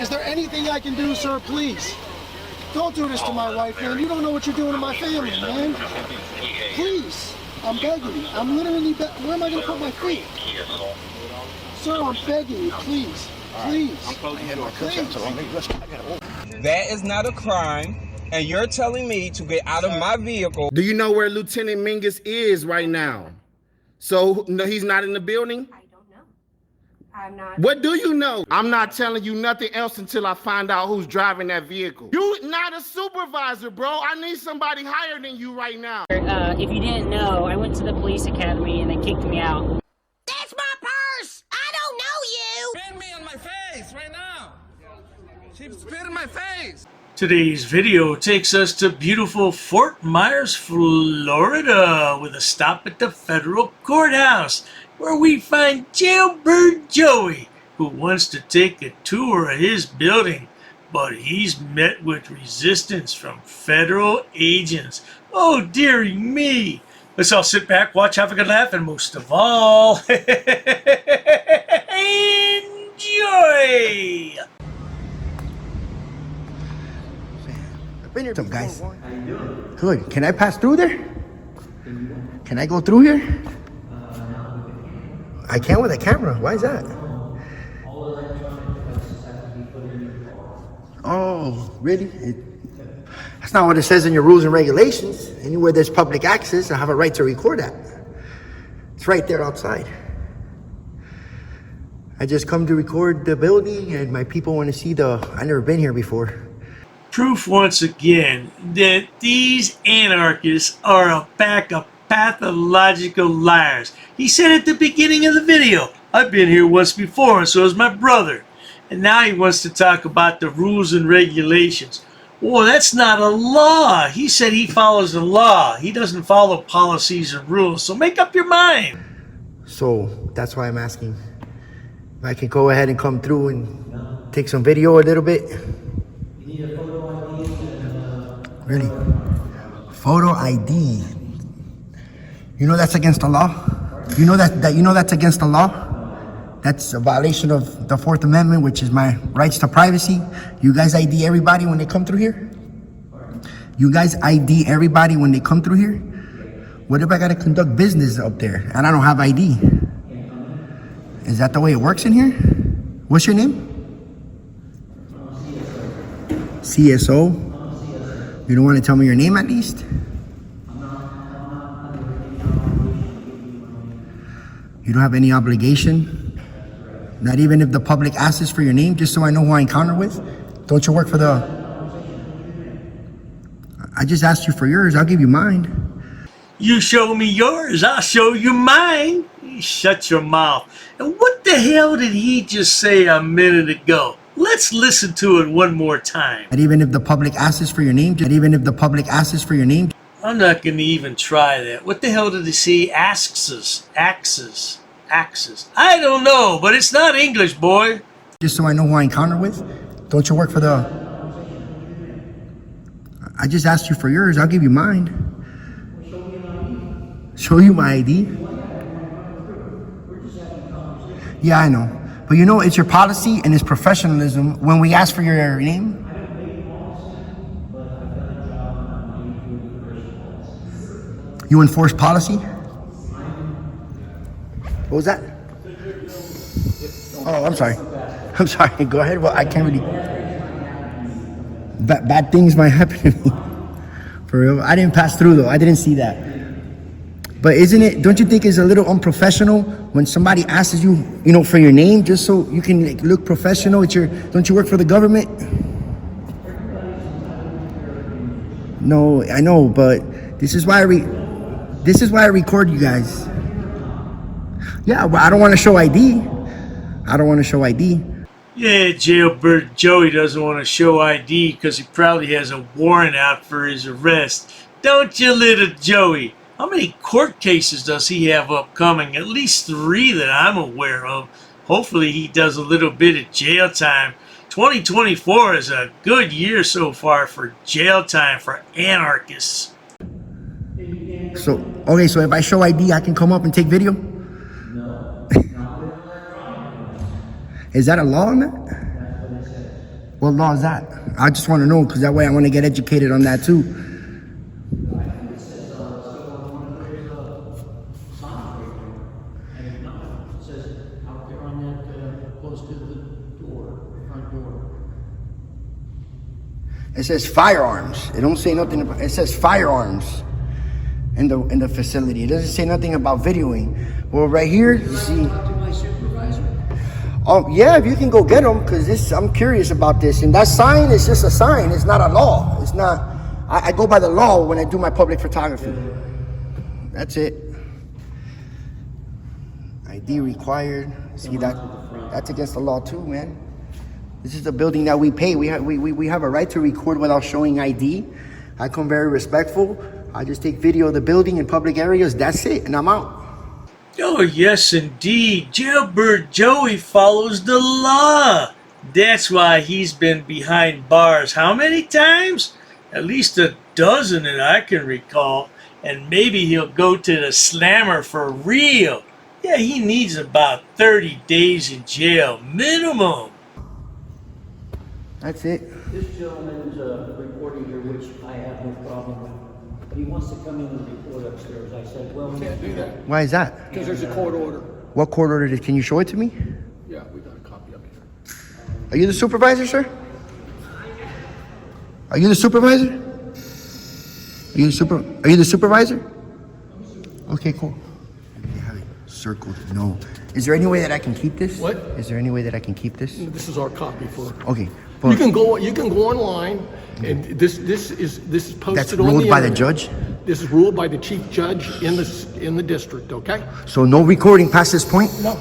Is there anything I can do, sir? Please. Don't do this to my wife, man. You don't know what you're doing to my family, man. Please. I'm begging you. I'm literally where am I going to put my feet? Sir, I'm begging you. Please. Please. Please. That is not a crime, and you're telling me to get out of my vehicle. Do you know where Lieutenant Mingus is right now? So, no, he's not in the building? I don't know. I'm not. What do you know? I'm not telling you nothing else until I find out who's driving that vehicle. You not a supervisor, bro. I need somebody higher than you right now. If you didn't know, I went to the police academy and they kicked me out. That's my purse! I don't know you! Spit me on my face right now. She spit in my face. Today's video takes us to beautiful Fort Myers, Florida, with a stop at the federal courthouse, where we find Jailbird Joey, who wants to take a tour of his building, but he's met with resistance from federal agents. Oh, dearie me. Let's all sit back, watch, have a good laugh, and most of all, enjoy! What's up, guys? Good. Can I pass through there? Can I go through here? I can with a camera. Why is that? Oh, really? That's not what it says in your rules and regulations. Anywhere there's public access, I have a right to record that. It's right there outside. I just come to record the building, and my people want to see I've never been here before. Proof once again that these anarchists are a pack of pathological liars. He said at the beginning of the video, I've been here once before and so has my brother. And now he wants to talk about the rules and regulations. Well, that's not a law. He said he follows the law. He doesn't follow policies and rules. So make up your mind. So that's why I'm asking if I can go ahead and come through and take some video a little bit. Really? Photo ID. You know that's against the law? You know that's against the law? That's a violation of the Fourth Amendment, which is my rights to privacy. You guys ID everybody when they come through here? You guys ID everybody when they come through here? What if I gotta conduct business up there and I don't have ID? Is that the way it works in here? What's your name? CSO? You don't want to tell me your name at least? You don't have any obligation? Not even if the public asks for your name, just so I know who I encounter with? Don't you work for the... I just asked you for yours, I'll give you mine. You show me yours, I'll show you mine. Shut your mouth. And what the hell did he just say a minute ago? Let's listen to it one more time. Not even if the public asks for your name? Not even if the public asks for your name? I'm not going to even try that. What the hell did he say? Axes. I don't know, but it's not English, boy. Just so I know who I encounter with? Don't you work for the... I just asked you for yours, I'll give you mine. Show you my ID? Yeah, I know. But you know, it's your policy and it's professionalism when we ask for your name. You enforce policy? What was that? Oh, I'm sorry. I'm sorry. Go ahead. Well, I can't really... Bad things might happen to me. For real. I didn't pass through, though. I didn't see that. But isn't it, don't you think it's a little unprofessional when somebody asks you, you know, for your name, just so you can like, look professional? Don't you work for the government? No, I know, but this is why I record you guys. Yeah, but I don't want to show ID. Yeah, Jailbird Joey doesn't want to show ID because he probably has a warrant out for his arrest. Don't you, little Joey? How many court cases does he have upcoming? At least 3 that I'm aware of. Hopefully he does a little bit of jail time. 2024 is a good year so far for jail time for anarchists. So if I show ID, I can come up and take video? No. Is that a law on that? What law is that? I just want to know because that way I want to get educated on that too. It says firearms. It don't say nothing about, it says firearms in the facility. It doesn't say nothing about videoing. Well, right here, you see. Oh yeah, if you can go get them, because I'm curious about this. And that sign is just a sign. It's not a law. It's not. I go by the law when I do my public photography. That's it. ID required. See that? That's against the law too, man. This is a building that we pay. We have a right to record without showing ID. I come very respectful. I just take video of the building in public areas. That's it, and I'm out. Oh, yes, indeed. Jailbird Joey follows the law. That's why he's been behind bars how many times? At least a dozen that I can recall. And maybe he'll go to the slammer for real. Yeah, he needs about 30 days in jail minimum. That's it. This gentleman's reporting here, which I have no problem with. He wants to come in and report upstairs. I said, well, Can't do that, Why is that? because there's a court order. What court order can you show it to me? Yeah, we got a copy up here. Are you the supervisor, sir? Are you the supervisor? Are you the supervisor? Okay, cool. You have it circled. No. Is there any way that I can keep this? What? Is there any way that I can keep this? This is our copy for. Okay. You can go online, and this is posted That's on the ruled by the internet. judge? This is ruled by the chief judge in the district. Okay. So no recording past this point? No.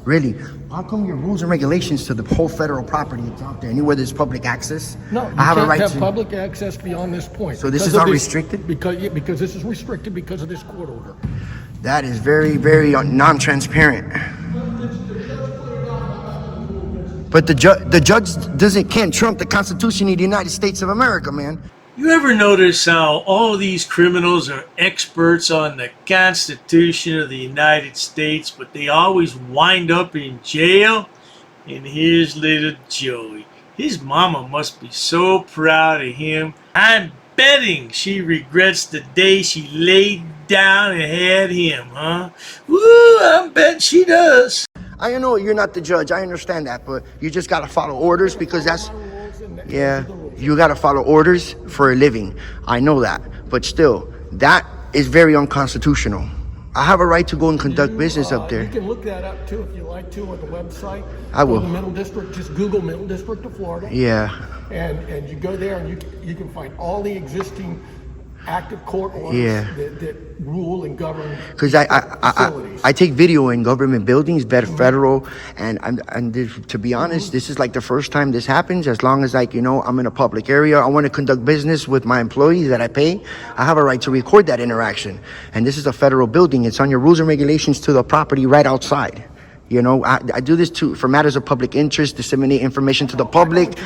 Really? How come your rules and regulations to the whole federal property is out there? Anywhere there's public access? No, you I have can't a right have to. public access beyond this point. So this because is of unrestricted? Because this is restricted because of this court order. That is very, very non-transparent. But the judge can't trump the Constitution of the United States of America, man. You ever notice how all these criminals are experts on the Constitution of the United States, but they always wind up in jail? And here's little Joey. His mama must be so proud of him. I'm betting she regrets the day she laid down and had him, huh? Woo, I bet she does. I know you're not the judge. I understand that, but you just gotta follow orders because that's. Yeah, you gotta follow orders for a living. I know that, but still, that is very unconstitutional. I have a right to go and conduct business up there. You can look that up too if you like to on the website. I will. Go to the Middle District, just Google Middle District of Florida. Yeah. And you go there and you can find all the existing active court orders that rule and govern Because facilities. I take video in government buildings, federal, and to be honest, this is like the first time this happens. As long as I'm in a public area, I want to conduct business with my employees that I pay. I have a right to record that interaction. And this is a federal building. It's on your rules and regulations to the property right outside. I do this for matters of public interest, disseminate information to the public.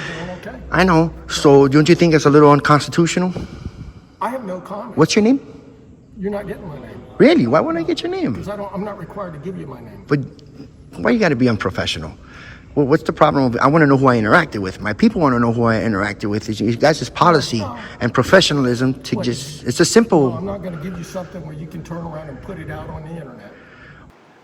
I know. So don't you think it's a little unconstitutional? I have no comment. What's your name? You're not getting my name. Really? Why wouldn't I get your name? Because I'm not required to give you my name. But why you got to be unprofessional? Well, what's the problem? I want to know who I interacted with. My people want to know who I interacted with. You guys' policy and professionalism to it's a simple. No, I'm not going to give you something where you can turn around and put it out on the internet.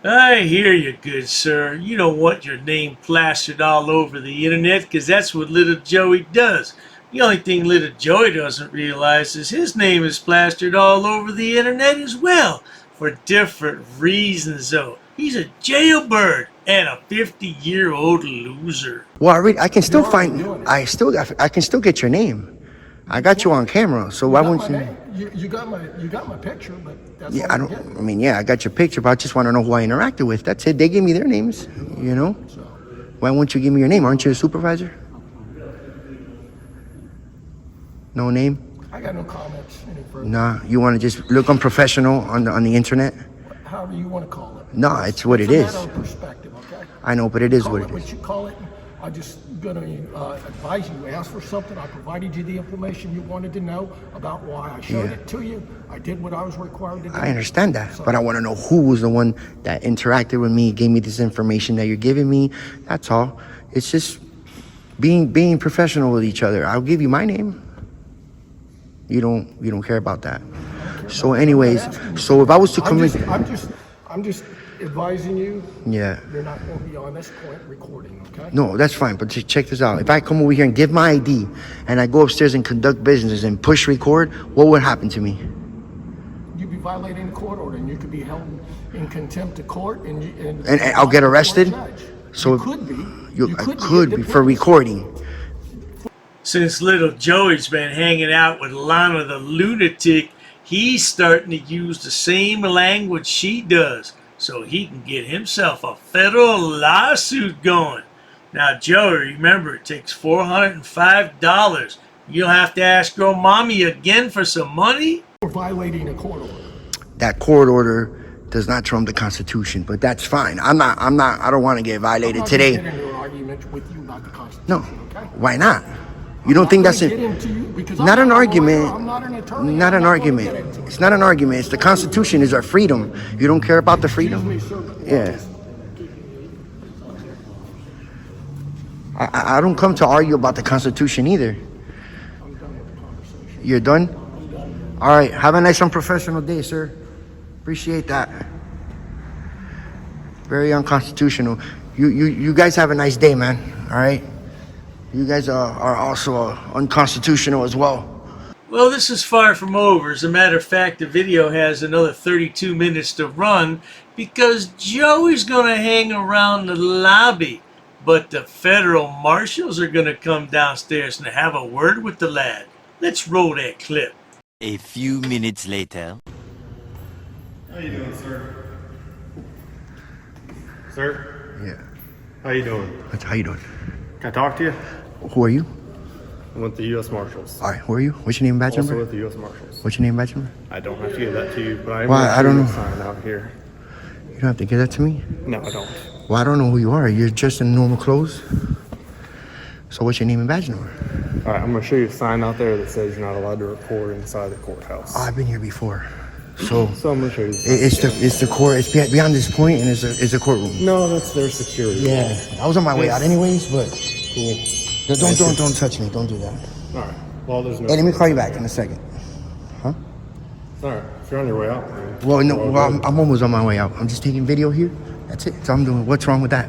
I hear you, good sir. You don't want your name plastered all over the internet because that's what little Joey does. The only thing little Joey doesn't realize is his name is plastered all over the internet as well, for different reasons though. He's a jailbird and a 50-year-old loser. Well, I can still I can still get your name. I got you on camera, so why wouldn't you? You got my picture, but that's Yeah, all you get. I got your picture, but I just want to know who I interacted with. That's it. They gave me their names, Why won't you give me your name? Aren't you a supervisor? No name? I got no comments any further. Nah, you want to just look unprofessional on the internet? However you want to call it. No, it's what it It's is. a matter of perspective, okay? I know, but it is Call what it it what is. you call it. I'm just going to advise you. Ask for something. I provided you the information you wanted to know about why I showed it to you. I did what I was required to do. I understand that, but I want to know who was the one that interacted with me, gave me this information that you're giving me. That's all. It's just being professional with each other. I'll give you my name. You don't care about that. So anyways, so if I was to come in, I'm just advising you. Yeah. You're not going to be on this point recording, okay? No, that's fine. But check this out. If I come over here and give my ID and I go upstairs and conduct business and push record, what would happen to me? You'd be violating a court order, and you could be held in contempt of court, and I'll get arrested. So you could be. I could be for recording. Since little Joey's been hanging out with Lana the lunatic, he's starting to use the same language she does, so he can get himself a federal lawsuit going. Now, Joey, remember, it takes $405. You'll have to ask your mommy again for some money? For violating a court order. That court order does not trump the Constitution, but that's fine. I don't want to get violated today. I'm not going to get into an argument with you about the Constitution. No, okay? why not? You don't think that's it? Not an argument. I'm not an attorney. Not an argument. It's not an argument. It's the Constitution is our freedom. You don't care about the freedom? Yeah. I don't come to argue about the Constitution either. I'm done with the conversation. You're done? All right. Have a nice unprofessional day, sir. Appreciate that. Very unconstitutional. You guys have a nice day, man. All right? You guys are also unconstitutional as well. Well, this is far from over. As a matter of fact, the video has another 32 minutes to run because Joey's going to hang around the lobby. But the federal marshals are going to come downstairs and have a word with the lad. Let's roll that clip. A few minutes later. How you doing, sir? Sir? Yeah. How you doing? How you doing? Can I talk to you? Who are you? I'm with the U.S. Marshals. All right. Who are you? What's your name and badge Also number? with the U.S. Marshals. What's your name and badge number? I don't have to give that to you, but I'm Why? I don't know. Sign out here. You don't have to give that to me? No, I don't. Well, I don't know who you are. You're just in normal clothes. So what's your name and badge number? All right, I'm going to show you a sign out there that says you're not allowed to record inside the courthouse. Oh, I've been here before. So I'm going to show you. It's the court. It's beyond this point, and it's a courtroom. No, that's their security. Yeah, I was on my way out anyways, but don't touch me. Don't do that. All right. Well, there's no. Hey, let me call you back in a second. Huh? All right. If you're on your way out. Well, no. Well, I'm almost on my way out. I'm just taking video here. That's it. That's all I'm doing. What's wrong with that?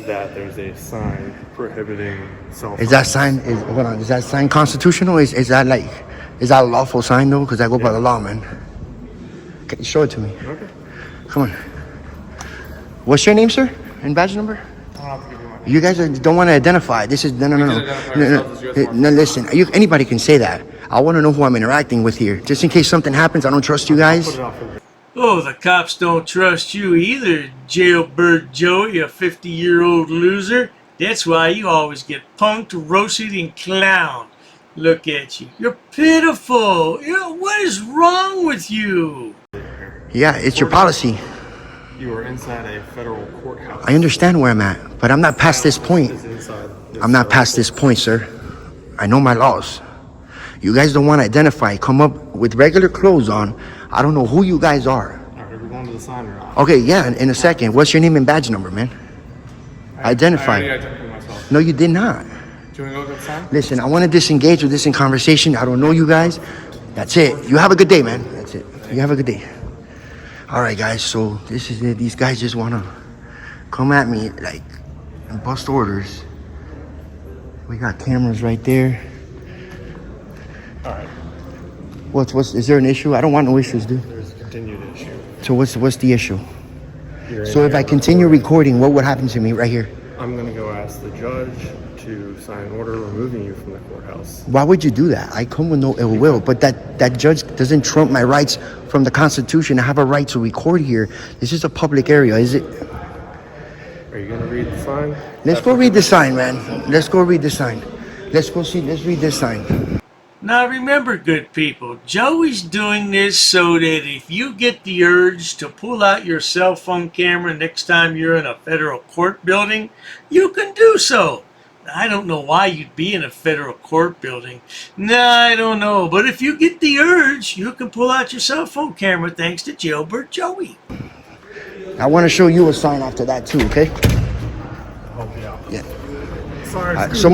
That there's a sign prohibiting cell phones. Is that sign? Is that sign constitutional? Is that a lawful sign though? Because I go by the law, man. Okay, show it to me. Okay. Come on. What's your name, sir? And badge number? I don't have to give you my name. You guys don't want to identify. This is no. No, listen. Anybody can say that. I want to know who I'm interacting with here, just in case something happens. I don't trust you guys. Oh, the cops don't trust you either, Jailbird Joey, a 50-year-old loser. That's why you always get punked, roasted, and clowned. Look at you. You're pitiful. What is wrong with you? Yeah, it's your policy. You are inside a federal courthouse. I understand where I'm at, but I'm not past this point. I'm not past this point, sir. I know my laws. You guys don't want to identify. Come up with regular clothes on. I don't know who you guys are. All right, we're going to the sign or not? Okay, yeah, in a second. What's your name and badge number, man? Identify. I already identified myself. No, you did not. Do you want to go get the sign? Listen, I want to disengage with this in conversation. I don't know you guys. That's it. You have a good day, man. That's it. You have a good day. All right, guys. So this is it. These guys just want to come at me like and bust orders. We got cameras right there. All right. Is there an issue? I don't want no issues, dude. There's a continued issue. So what's the issue? So if I continue recording, what would happen to me right here? I'm going to go ask the judge to sign an order removing you from the courthouse. Why would you do that? I come with no ill will, but that judge doesn't trump my rights from the Constitution. I have a right to record here. This is a public area, is it? Are you going to read the sign? Let's go read the sign, man. Let's go read the sign. Let's read this sign. Now remember, good people, Joey's doing this so that if you get the urge to pull out your cell phone camera next time you're in a federal court building, you can do so. I don't know why you'd be in a federal court building. I don't know. But if you get the urge, you can pull out your cell phone camera thanks to Jailbird Joey. I want to show you a sign after that too, okay? Oh, yeah. Yeah. sorry. So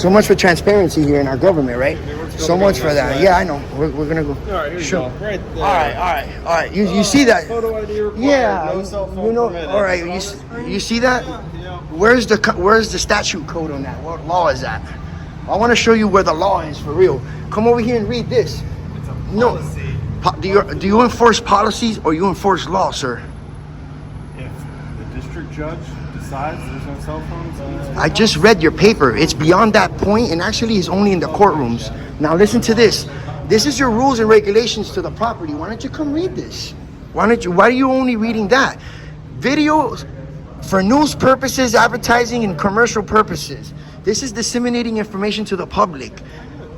much for transparency here in our government, right? So much for that. Yeah, I know. We're gonna go. All right, here you Sure. go. Right there. All right. You see that? Photo ID required. Yeah. No cell phone You know. permitted. All right. You see that? Where's the statute code on that? What law is that? I want to show you where the law is for real. Come over here and read this. It's a No. policy. Do you enforce policies or you enforce law, sir? If the district judge decides there's no cell phones, I just read your paper. It's beyond that point, and actually it's only in the courtrooms. Now listen to this. This is your rules and regulations to the property. Why don't you come read this? Why are you only reading that? Videos for news purposes, advertising, and commercial purposes. This is disseminating information to the public.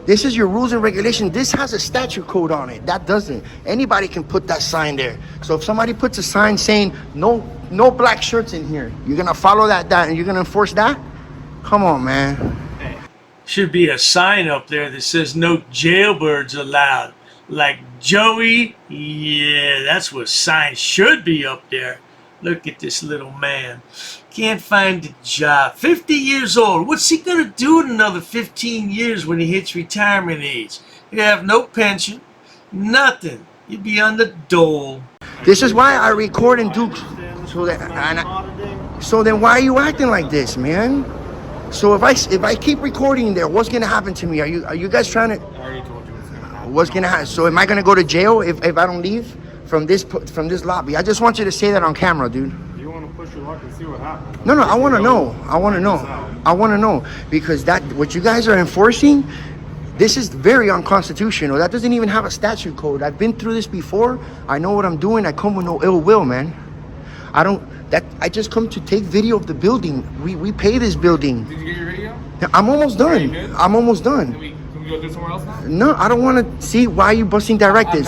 This is your rules and regulations. This has a statute code on it. That doesn't. Anybody can put that sign there. So if somebody puts a sign saying no black shirts in here, you're gonna follow that and you're gonna enforce that? Come on, man. Should be a sign up there that says no jailbirds allowed. Like Joey, yeah, that's what sign should be up there. Look at this little man. Can't find a job. 50 years old. What's he gonna do in another 15 years when he hits retirement age? He'd have no pension, nothing. He'd be on the dole. This is why I record and do. So then why are you acting like this, man? So if I keep recording there, what's gonna happen to me? Are you guys trying to? I already told you what's gonna happen. What's gonna happen? So am I gonna go to jail if I don't leave from this lobby? I just want you to say that on camera, dude. You want to push your luck and see what happens? No, I want to know. I want to know because what you guys are enforcing, this is very unconstitutional. That doesn't even have a statute code. I've been through this before. I know what I'm doing. I come with no ill will, man. I just come to take video of the building. We pay this building. Did you get your video? I'm almost done. I'm almost done. Can we go do somewhere else now? No, I don't want to see why you busting directives.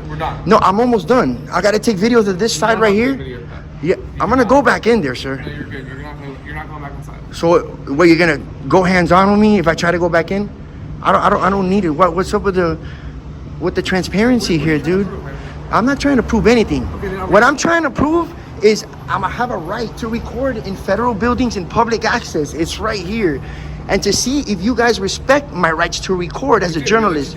We're done. No, I'm almost done. I got to take videos of this side right here. Yeah, I'm gonna go back in there, sir. No, you're good. You're not going back inside. So, what, you're gonna go hands-on with me if I try to go back in? I don't need it. What's up with the transparency here, dude? I'm not trying to prove anything. What I'm trying to prove is I'm gonna have a right to record in federal buildings and public access. It's right here, and to see if you guys respect my rights to record as a journalist.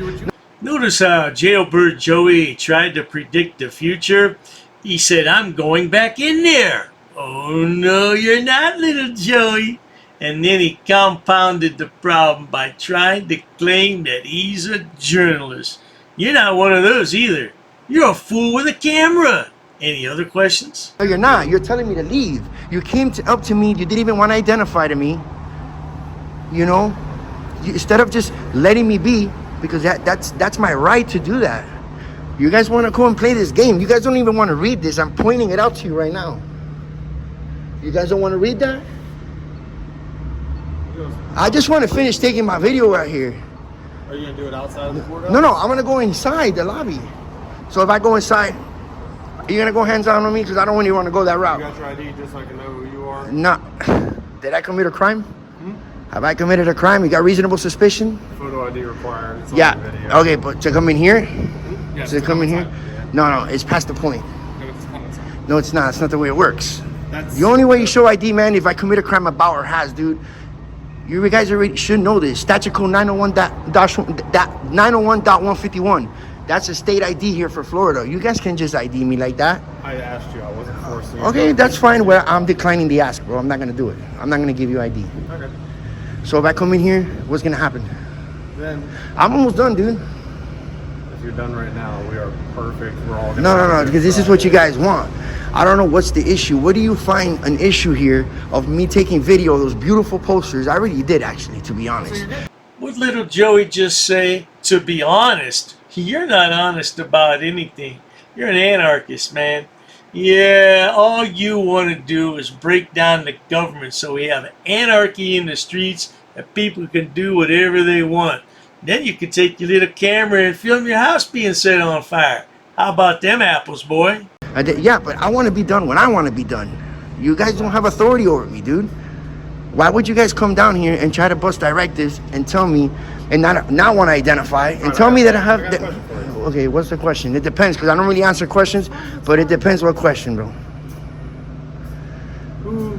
Notice how Jailbird Joey tried to predict the future. He said, I'm going back in there. Oh no, you're not, little Joey. And then he compounded the problem by trying to claim that he's a journalist. You're not one of those either. You're a fool with a camera. Any other questions? No, you're not. You're telling me to leave. You came up to me. You didn't even want to identify to me. You know, instead of just letting me be, because that's my right to do that. You guys want to go and play this game. You guys don't even want to read this. I'm pointing it out to you right now. You guys don't want to read that? I just want to finish taking my video right here. Are you gonna do it outside of the courthouse? No, I'm gonna go inside the lobby. So if I go inside, are you gonna go hands-on on me? Because I don't really want to go that route. You got your ID just so I can know who you are? No. Did I commit a crime? Have I committed a crime? You got reasonable suspicion? Photo ID required. It's Yeah. on the video. Okay, but to come in here? Yes, To come in here? No, it's past the point. No, it's not. It's not the way it works. The only way you show ID, man, if I commit a crime about or has, dude. You guys already should know this. Statute code 901.151. That's a state ID here for Florida. You guys can just ID me like that. I asked you. I wasn't forcing you. Okay, that's fine. Well, I'm declining the ask, bro. I'm not gonna do it. I'm not gonna give you ID. Okay. So if I come in here, what's gonna happen? Then, I'm almost done, dude. if you're done right now, we are perfect. We're all. No, because this is what you guys want. I don't know what's the issue. What do you find an issue here of me taking video of those beautiful posters? I already did, actually, to be honest. What little Joey just say? To be honest, you're not honest about anything. You're an anarchist, man. Yeah, all you want to do is break down the government so we have anarchy in the streets and people can do whatever they want. Then you can take your little camera and film your house being set on fire. How about them apples, boy? Yeah, but I want to be done when I want to be done. You guys don't have authority over me, dude. Why would you guys come down here and try to bust directives and tell me, and not want to identify, and tell me that I have... Okay, what's the question? It depends, because I don't really answer questions, but it depends what question, bro. Who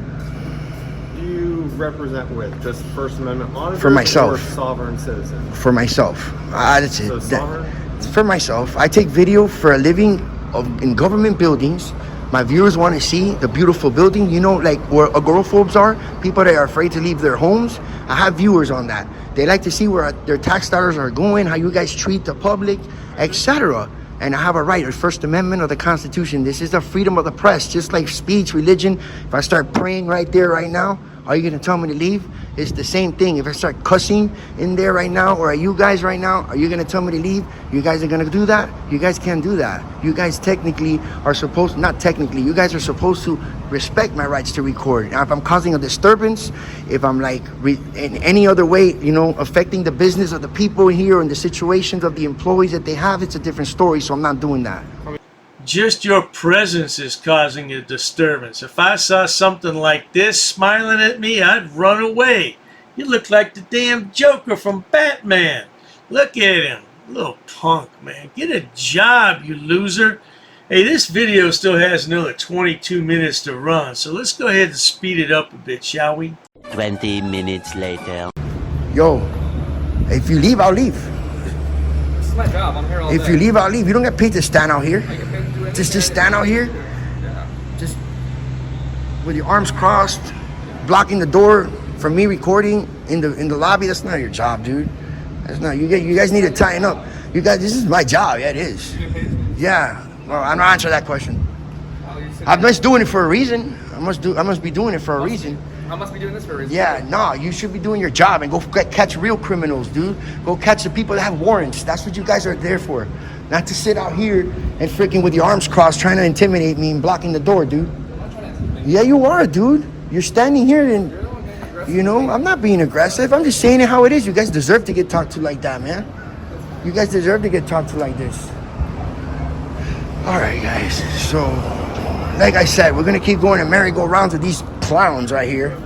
do you represent with? Just First Amendment auditors For myself. or sovereign citizens? For myself. That's it. So sovereign? For myself. I take video for a living in government buildings. My viewers want to see the beautiful building, you know, like where agoraphobes are, people that are afraid to leave their homes. I have viewers on that. They like to see where their tax dollars are going, how you guys treat the public, etc. And I have a right, the First Amendment of the Constitution. This is the freedom of the press, just like speech, religion. If I start praying right there, right now, are you gonna tell me to leave? It's the same thing. If I start cussing in there right now, or are you guys right now, are you gonna tell me to leave? You guys are gonna do that? You guys can't do that. You guys technically are supposed, not technically, you guys are supposed to respect my rights to record. Now, if I'm causing a disturbance, if I'm like in any other way, you know, affecting the business of the people here and the situations of the employees that they have, it's a different story, so I'm not doing that. Just your presence is causing a disturbance. If I saw something like this smiling at me, I'd run away. You look like the damn Joker from Batman. Look at him. Little punk, man. Get a job, you loser. Hey, this video still has another 22 minutes to run, so let's go ahead and speed it up a bit, shall we? 20 minutes later. Yo, if you leave, I'll leave. This is my job. I'm here all day. If you leave, I'll leave. You don't get paid to stand out here. I get paid to do anything. Just stand out here. Yeah. Just with your arms crossed, blocking the door from me recording in the lobby. That's not your job, dude. That's not. You guys need to tighten up. You guys, this is my job. Yeah, it is. You get paid? Yeah. Well, I'm not answering that question. Oh, you said I'm just doing it for a reason. I must be doing it for a reason. I must be doing this for a reason. Yeah, no, you should be doing your job and go catch real criminals, dude. Go catch the people that have warrants. That's what you guys are there for. Not to sit out here and freaking with your arms crossed trying to intimidate me and blocking the door, dude. I'm not trying to intimidate. Yeah, you are, dude. You're standing here and, You're the one being aggressive. you know, I'm not being aggressive. I'm just saying it how it is. You guys deserve to get talked to like that, man. You guys deserve to get talked to like this. All right, guys. So, like I said, we're going to keep going to merry-go-rounds with these clowns right here.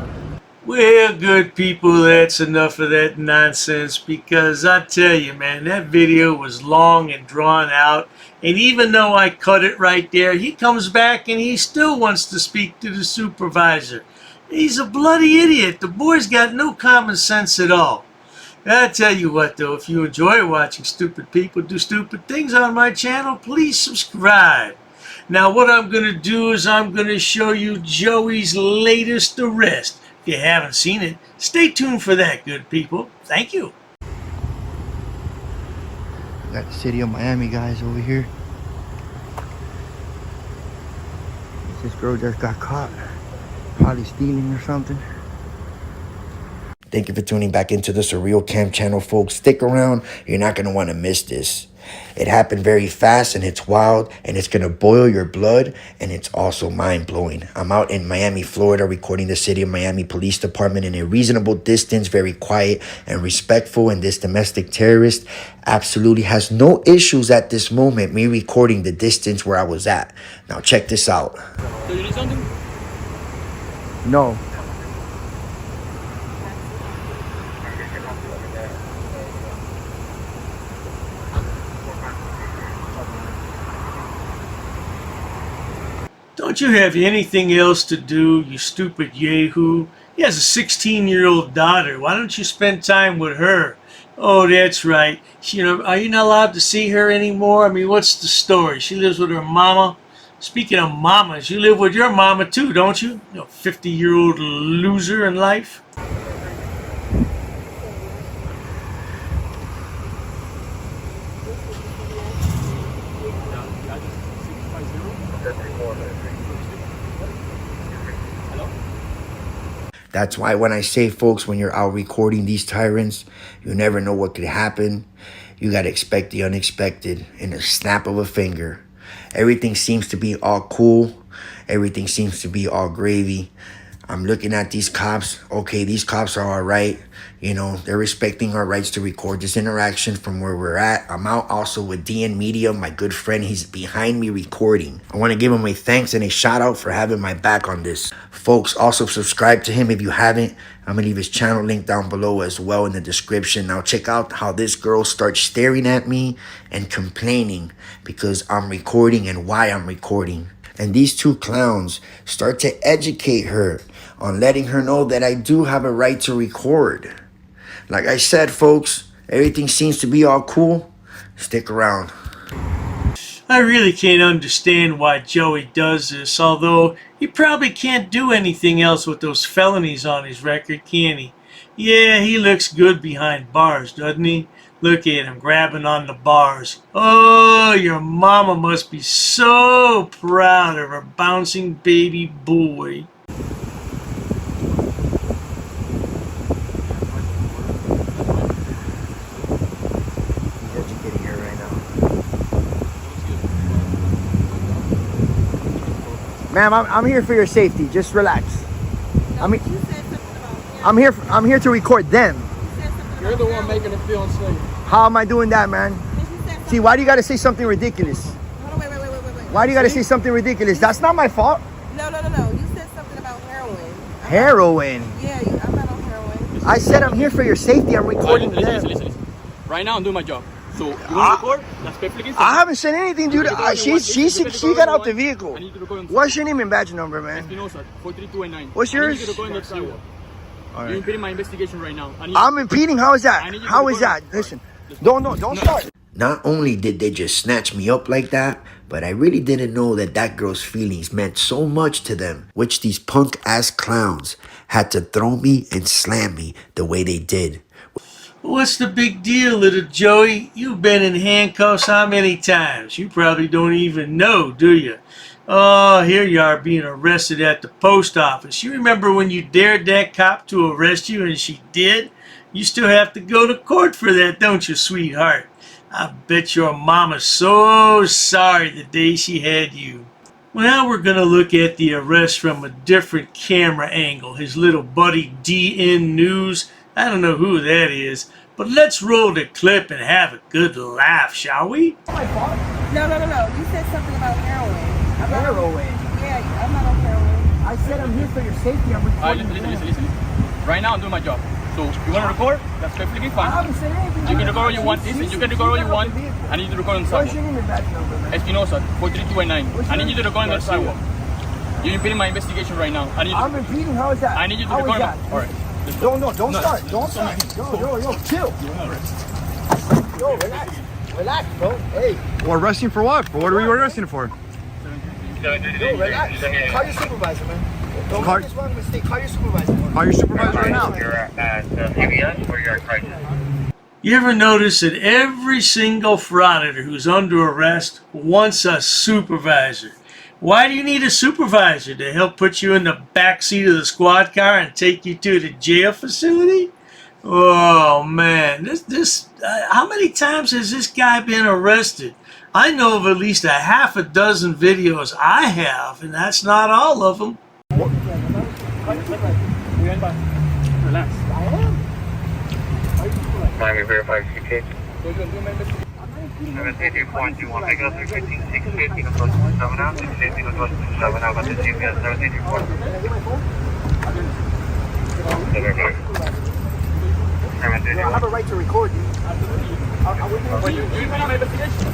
Well, good people, that's enough of that nonsense, because I tell you, man, that video was long and drawn out, and even though I cut it right there, he comes back and he still wants to speak to the supervisor. He's a bloody idiot. The boy's got no common sense at all. I tell you what, though, if you enjoy watching stupid people do stupid things on my channel, please subscribe. Now, what I'm going to do is I'm going to show you Joey's latest arrest. If you haven't seen it, stay tuned for that, good people. Thank you. Got the city of Miami guys over here. This girl just got caught. Probably stealing or something. Thank you for tuning back into the Surreal Camp channel, folks. Stick around. You're not going to want to miss this. It happened very fast, and it's wild, and it's going to boil your blood, and it's also mind-blowing. I'm out in Miami, Florida, recording the City of Miami Police Department in a reasonable distance, very quiet and respectful, and this domestic terrorist absolutely has no issues at this moment, me recording the distance where I was at. Now, check this out. So you need something? No. Don't you have anything else to do, you stupid yahoo? He has a 16-year-old daughter. Why don't you spend time with her? Oh, that's right. Are you not allowed to see her anymore? I mean, what's the story? She lives with her mama. Speaking of mamas, you live with your mama too, don't you? You 50-year-old loser in life. That's why when I say, folks, when you're out recording these tyrants, you never know what could happen. You got to expect the unexpected in a snap of a finger. Everything seems to be all cool. Everything seems to be all gravy. I'm looking at these cops. Okay, these cops are all right. You know, they're respecting our rights to record this interaction from where we're at. I'm out also with DN Media, my good friend. He's behind me recording. I want to give him a thanks and a shout out for having my back on this. Folks, also subscribe to him if you haven't. I'm going to leave his channel link down below as well in the description. Now check out how this girl starts staring at me and complaining because I'm recording and why I'm recording. And these two clowns start to educate her on letting her know that I do have a right to record. Like I said, folks, everything seems to be all cool. Stick around. I really can't understand why Joey does this, although he probably can't do anything else with those felonies on his record, can he? Yeah, he looks good behind bars, doesn't he? Look at him grabbing on the bars. Oh, your mama must be so proud of her bouncing baby boy. He's educating her right now. Ma'am, I'm here for your safety. Just relax. I'm here to record them. You're the one making it feel unsafe. How am I doing that, man? See, why do you gotta say something ridiculous? Wait. Why do you gotta say something ridiculous? That's not my fault. No. You said something about heroin. Heroin? Yeah, I'm not on heroin. I said I'm here for your safety. I'm recording them. Listen. Right now, I'm doing my job. So, you want to record? That's perfectly fine. I haven't said anything, dude. She got out the vehicle. I need to record on What's your name and badge number, man? Espinosa, 43219. What's yours? I need you to record on the sidewalk. You're impeding my investigation right now. I'm impeding? How is that? How is that? Listen, don't start. Not only did they just snatch me up like that, but I really didn't know that girl's feelings meant so much to them, which these punk-ass clowns had to throw me and slam me the way they did. What's the big deal, little Joey? You've been in handcuffs how many times? You probably don't even know, do you? Oh, here you are being arrested at the post office. You remember when you dared that cop to arrest you and she did? You still have to go to court for that, don't you, sweetheart? I bet your mama's so sorry the day she had you. Well, we're going to look at the arrest from a different camera angle. His little buddy DN News. I don't know who that is, but let's roll the clip and have a good laugh, shall we? No. You said something about heroin. Heroin? Yeah, I'm not on heroin. I said I'm here for your safety. I'm recording Listen. Right now, I'm doing my job. So, you want to record? That's perfectly fine. I haven't said anything. You can record all you want. Listen, you can record all you want. I need you to record on the sidewalk. What's your name and badge number, man? Espinosa, 43219. I need you to record on the sidewalk. You're impeding my investigation right now. I'm impeding? How is that? I need you to record. Alright. Don't start. Yo, chill. Yo, relax, bro. Hey. Well, arresting for what? What are we arresting for? Yo, relax. Call your supervisor, man. Don't make this wrong mistake. Call your supervisor. Call your supervisor right now. You're at CVS or you're at Crisis? You ever notice that every single frauditor who's under arrest wants a supervisor? Why do you need a supervisor? To help put you in the back seat of the squad car and take you to the jail facility? Oh man, how many times has this guy been arrested? I know of at least a half a dozen videos I have, and that's not all of them. Relax. Mind me verify CK? 1734, I got 315, approach 7 out, 16 approach 7 out, got the CVS 1734. I have a right to record you. You're impeding my investigation.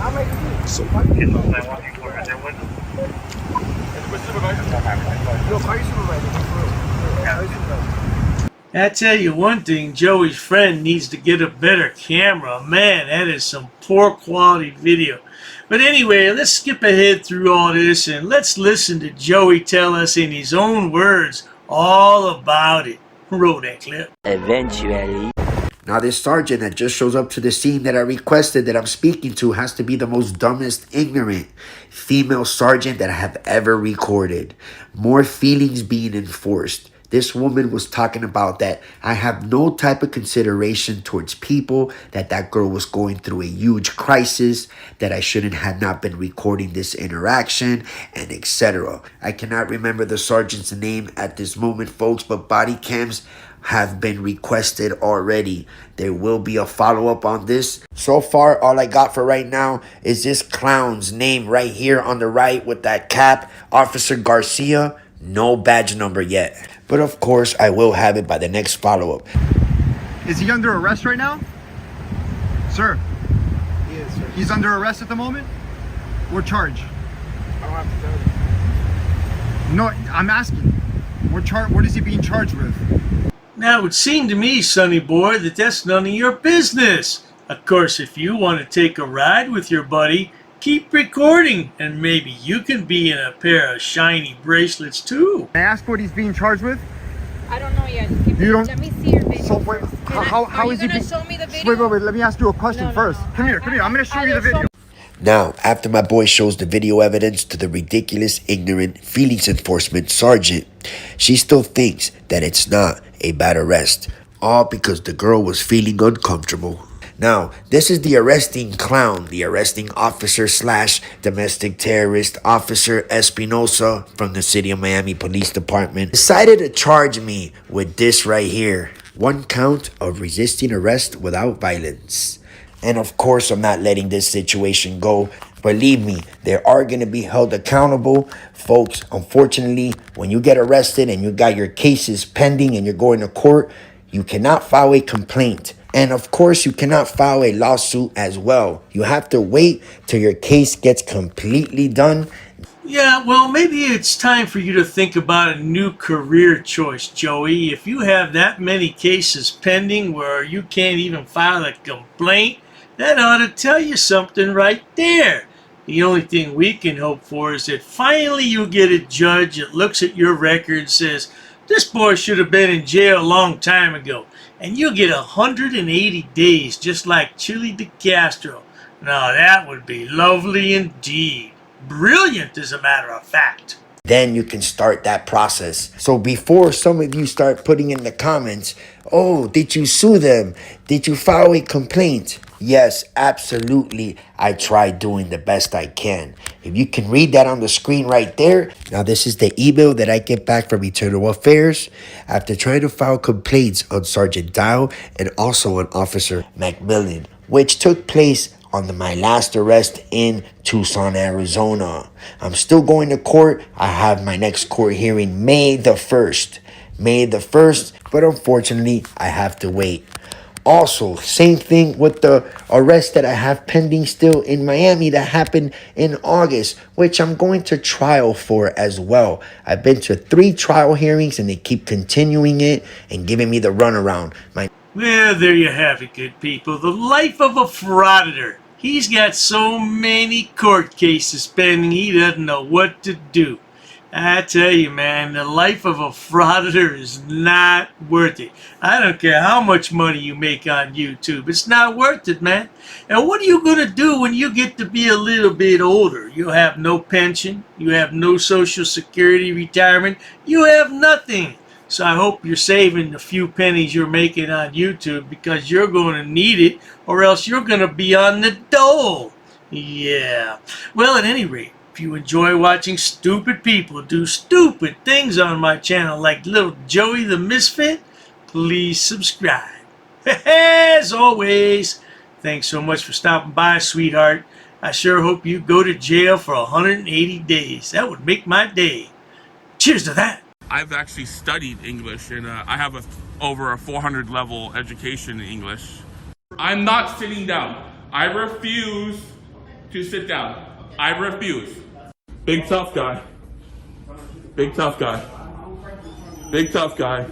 I'm right here. So, get those 914 right there with them. Yo, call your supervisor. I tell you one thing, Joey's friend needs to get a better camera. Man, that is some poor quality video. But anyway, let's skip ahead through all this and let's listen to Joey tell us in his own words all about it. Roll that clip. Eventually. Now this sergeant that just shows up to the scene that I requested that I'm speaking to has to be the most dumbest, ignorant female sergeant that I have ever recorded. More feelings being enforced. This woman was talking about that I have no type of consideration towards people, that girl was going through a huge crisis, that I shouldn't have not been recording this interaction, and etc. I cannot remember the sergeant's name at this moment, folks, but body cams have been requested already. There will be a follow-up on this. So far, all I got for right now is this clown's name right here on the right with that cap, Officer Garcia. No badge number yet. But of course, I will have it by the next follow-up. Is he under arrest right now? Sir? Yes, sir. He's under arrest at the moment? Or charge? I don't have to tell you. No, I'm asking. What is he being charged with? Now, it would seem to me, sonny boy, that that's none of your business. Of course, if you want to take a ride with your buddy, keep recording, and maybe you can be in a pair of shiny bracelets too. Can I ask what he's being charged with? I don't know yet. Let me see your video. So wait, how is he being... show me the video? Wait, let me ask you a question first. Come here. I'm going to show you the video. Now, after my boy shows the video evidence to the ridiculous, ignorant feelings enforcement sergeant, she still thinks that it's not a bad arrest, all because the girl was feeling uncomfortable. Now, this is the arresting clown, the arresting officer / domestic terrorist officer Espinosa from the City of Miami Police Department decided to charge me with this right here. 1 count of resisting arrest without violence. And of course, I'm not letting this situation go. Believe me, they are going to be held accountable. Folks, unfortunately, when you get arrested and you got your cases pending and you're going to court, you cannot file a complaint. And of course, you cannot file a lawsuit as well. You have to wait till your case gets completely done. Yeah, well, maybe it's time for you to think about a new career choice, Joey. If you have that many cases pending where you can't even file a complaint, that ought to tell you something right there. The only thing we can hope for is that finally you get a judge that looks at your record and says, this boy should have been in jail a long time ago. And you get 180 days just like Chili de Castro. Now that would be lovely indeed. Brilliant, as a matter of fact. Then you can start that process. So before some of you start putting in the comments, oh, did you sue them? Did you file a complaint? Yes, absolutely. I tried doing the best I can. If you can read that on the screen right there. Now, this is the email that I get back from Internal Affairs after trying to file complaints on Sergeant Dow and also on Officer Macmillan, which took place on my last arrest in Tucson, Arizona. I'm still going to court. I have my next court hearing May the 1st. May the 1st, but unfortunately, I have to wait. Also, same thing with the arrest that I have pending still in Miami that happened in August, which I'm going to trial for as well. I've been to 3 trial hearings and they keep continuing it and giving me the runaround. Well, there you have it, good people. The life of a frauditor. He's got so many court cases pending, he doesn't know what to do. I tell you, man, the life of a frauditor is not worth it. I don't care how much money you make on YouTube. It's not worth it, man. And what are you going to do when you get to be a little bit older? You have no pension. You have no Social Security retirement. You have nothing. So I hope you're saving the few pennies you're making on YouTube because you're going to need it or else you're going to be on the dole. Yeah. Well, at any rate, if you enjoy watching stupid people do stupid things on my channel like little Joey the Misfit, please subscribe. As always, thanks so much for stopping by, sweetheart. I sure hope you go to jail for 180 days. That would make my day. Cheers to that. I've actually studied English and I have over a 400 level education in English. I'm not sitting down. I refuse to sit down. I refuse. Big tough guy. Big tough guy. Big tough guy.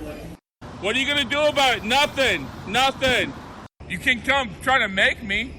What are you gonna do about it? Nothing. Nothing. You can come try to make me.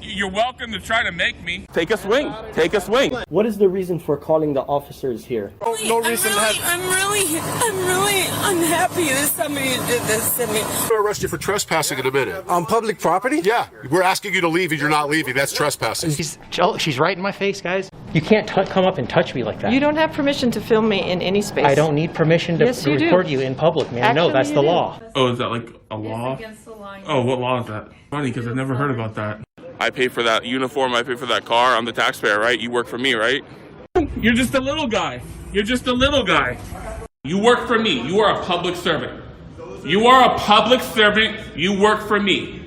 You're welcome to try to make me. Take a swing. Take a swing. What is the reason for calling the officers here? No reason to have... I'm really unhappy that somebody did this to me. I'm going to arrest you for trespassing in a minute. On public property? Yeah, we're asking you to leave and you're not leaving. That's trespassing. She's right in my face, guys. You can't come up and touch me like that. You don't have permission to film me in any space. I don't need permission to Yes, you do. record you in public, man. Actually, no, that's the you do. law. Oh, is that like a law? Against the line. Oh, what law is that? Funny, because I've never heard about that. I pay for that uniform, I pay for that car, I'm the taxpayer, right? You work for me, right? You're just a little guy. You're just a little guy. You work for me. You are a public servant. You are a public servant. You work for me.